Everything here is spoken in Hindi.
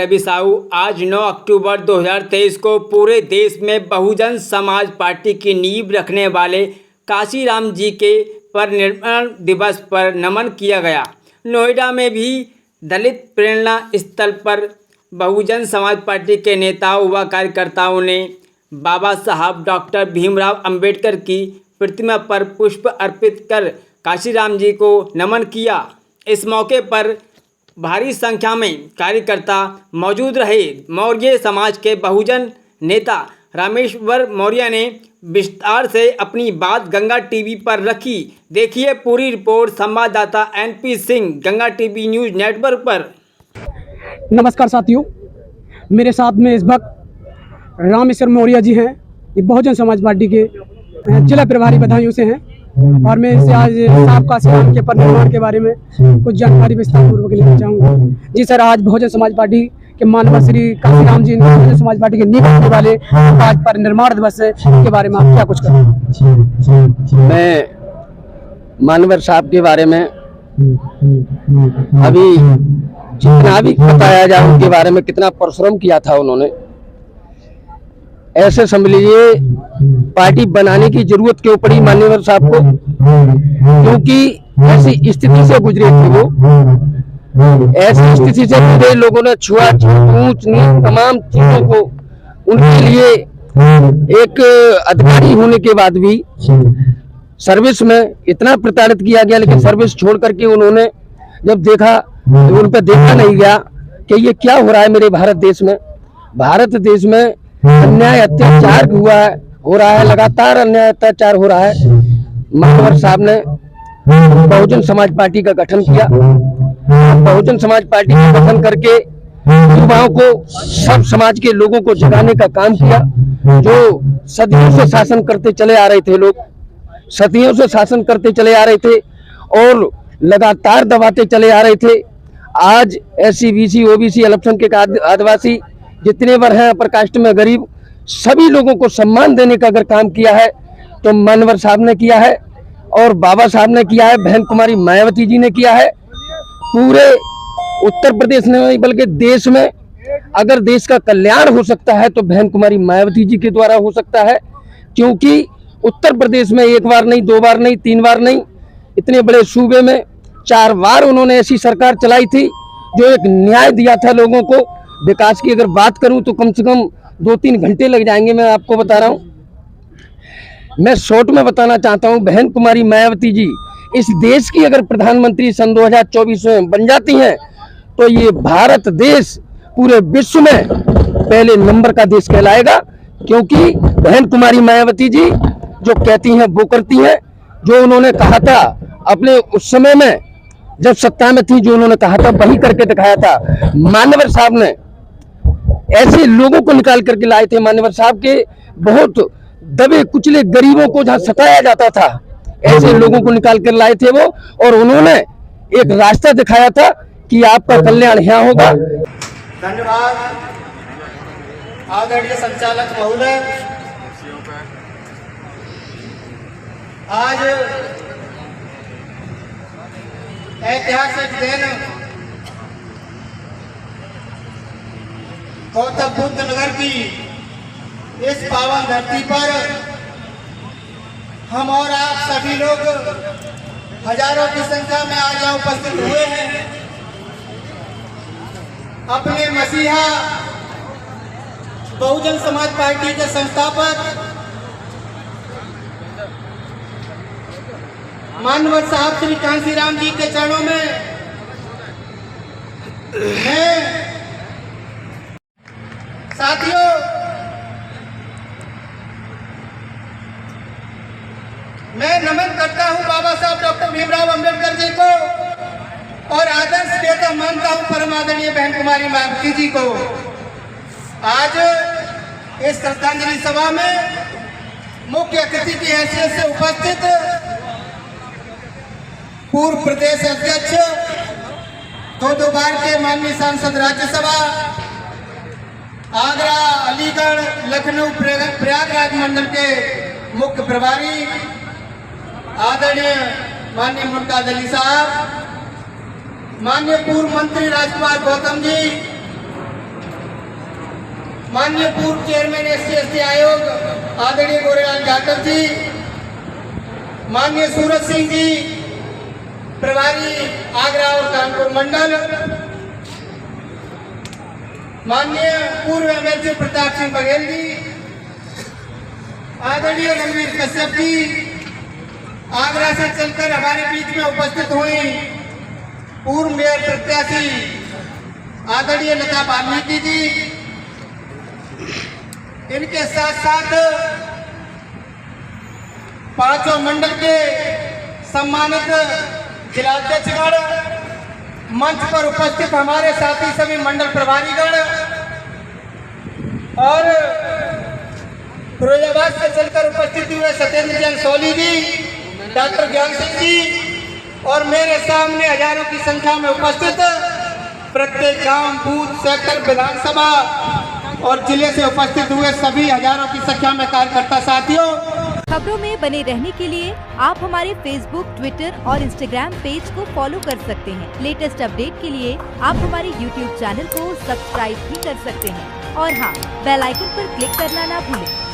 रवि साहू आज 9 अक्टूबर 2023 को पूरे देश में बहुजन समाज पार्टी की नींव रखने वाले काशीराम जी के परिनिर्वाण दिवस पर नमन किया गया। नोएडा में भी दलित प्रेरणा स्थल पर बहुजन समाज पार्टी के नेताओं व कार्यकर्ताओं ने बाबा साहब डॉक्टर भीमराव अंबेडकर की प्रतिमा पर पुष्प अर्पित कर काशीराम जी को नमन किया। इस मौके पर भारी संख्या में कार्यकर्ता मौजूद रहे। मौर्य समाज के बहुजन नेता रामेश्वर मौर्य ने विस्तार से अपनी बात गंगा टीवी पर रखी। देखिए पूरी रिपोर्ट संवाददाता NP Singh, Ganga TV news network पर। नमस्कार साथियों, मेरे साथ में इस वक्त रामेश्वर मौर्य जी हैं। ये बहुजन समाज पार्टी के जिला प्रभारी बधाइयों से हैं और मैं इनसे आज साहब काशीराम के परिनिर्वाण के बारे में कुछ जानकारी विस्तार पूर्वक लेना चाहूँगा। जी सर, आज बहुजन समाज पार्टी के माननीय श्री काशीराम जी बहुजन समाज पार्टी के नींव रखने वाले आज परिनिर्वाण दिवस के बारे में आप क्या कुछ करें? मैं मानवर साहब के बारे में अभी जितना भी बताया जाए उनके बारे में कितना परिश्रम किया था उन्होंने, ऐसे समझ लीजिए पार्टी बनाने की जरूरत क्यों पड़ी मान्यवर साहब को, क्योंकि ऐसी स्थिति से गुजरे थे वो। ऐसी स्थिति से गुजरे लोगों ने छुआछूत, ऊंच नीच तमाम चीजों को उनके लिए एक अधिकारी होने के बाद भी सर्विस में इतना प्रताड़ित किया गया, लेकिन सर्विस छोड़ करके उन्होंने जब देखा तो उन पर देखा नहीं गया कि ये क्या हो रहा है मेरे भारत देश में। भारत देश में अन्याय अत्याचार हो रहा है, लगातार अन्याय अत्याचार हो रहा है। मानवर साहब ने बहुजन समाज पार्टी का गठन किया। बहुजन समाज पार्टी का गठन करके युवाओं को, सब समाज के लोगों को जगाने का काम किया। जो सदियों से शासन करते चले आ रहे थे, लोग सदियों से शासन करते चले आ रहे थे और लगातार दबाते चले आ रहे थे। आज एससी, बीसी, ओबीसी, अल्पसंख्यक, आदिवासी जितने वर्ग हैं, अपर कास्ट में गरीब, सभी लोगों को सम्मान देने का अगर काम किया है तो मानवर साहब ने किया है और बाबा साहब ने किया है, बहन कुमारी मायावती जी ने किया है। पूरे उत्तर प्रदेश में नहीं बल्कि देश में अगर देश का कल्याण हो सकता है तो बहन कुमारी मायावती जी के द्वारा हो सकता है, क्योंकि उत्तर प्रदेश में एक बार नहीं, 2 बार नहीं, 3 बार नहीं, इतने बड़े सूबे में 4 बार उन्होंने ऐसी सरकार चलाई थी जो एक न्याय दिया था लोगों को। विकास की अगर बात करूं तो कम से कम 2-3 घंटे लग जाएंगे, मैं आपको बता रहा हूं। मैं शॉर्ट में बताना चाहता हूं, बहन कुमारी मायावती जी इस देश की अगर प्रधानमंत्री सन 2024 में बन जाती हैं तो ये भारत देश पूरे विश्व में पहले नंबर का देश कहलाएगा, क्योंकि बहन कुमारी मायावती जी जो कहती हैं वो करती हैं। जो उन्होंने कहा था अपने उस समय में जब सत्ता में थी, जो उन्होंने कहा था वही करके दिखाया था। मान्यवर साहब ने ऐसे लोगों को निकाल करके लाए थे। मान्यवर साहब के बहुत दबे कुचले गरीबों को जहां सताया जाता था, ऐसे लोगों को निकाल कर लाए थे वो, और उन्होंने एक रास्ता दिखाया था कि आपका कल्याण यहाँ होगा। धन्यवाद आदरणीय संचालक महोदय। आज ऐतिहासिक दिन गौतम बुद्ध नगर की इस पावन धरती पर हम और आप सभी लोग हजारों की संख्या में आज यहाँ उपस्थित हुए हैं। अपने मसीहा बहुजन समाज पार्टी के संस्थापक मानवर साहब श्री काशीराम जी के चरणों में साथियों मैं नमन करता हूं बाबा साहब डॉक्टर भीमराव अंबेडकर जी को और आदर्श नेता मानता हूं परम आदरणीय बहन कुमारी मायावती जी को। आज इस श्रद्धांजलि सभा में मुख्य अतिथि की हैसियत से उपस्थित पूर्व प्रदेश अध्यक्ष, 2 बार के माननीय सांसद राज्यसभा, आगरा, अलीगढ़, लखनऊ, प्रयागराज मंडल के मुख्य प्रभारी आदरणीय माननीय मुमताज अली साहब, माननीय पूर्व मंत्री राजकुमार गौतम जी, माननीय पूर्व चेयरमैन SC/ST आयोग आदरणीय गोरेलाल जाटव जी, माननीय सूरज सिंह जी प्रभारी आगरा और कानपुर मंडल, माननीय पूर्व MLC प्रताप सिंह बघेल जी, आदरणीय रणवीर कश्यप जी, आगरा से चलकर हमारे बीच में उपस्थित हुई पूर्व मेयर प्रत्याशी आदरणीय लता वाल्मीकि जी, इनके साथ साथ पांचों मंडल के सम्मानित जिलाध्यक्षगण, मंच पर उपस्थित हमारे साथी सभी मंडल प्रभारीगण और फिरोजाबाद से चलकर उपस्थित हुए सत्येंद्र जैन सोली जी, डॉक्टर ज्ञान सिंह जी और मेरे सामने हजारों की संख्या में उपस्थित प्रत्येक गांव, बूथ, सेक्टर, विधानसभा और जिले से उपस्थित हुए सभी हजारों की संख्या में कार्यकर्ता साथियों, खबरों में बने रहने के लिए आप हमारे फेसबुक, ट्विटर और इंस्टाग्राम पेज को फॉलो कर सकते हैं। लेटेस्ट अपडेट के लिए आप हमारे यूट्यूब चैनल को सब्सक्राइब भी कर सकते हैं और हाँ, बेल आइकन पर क्लिक करना ना भूलें।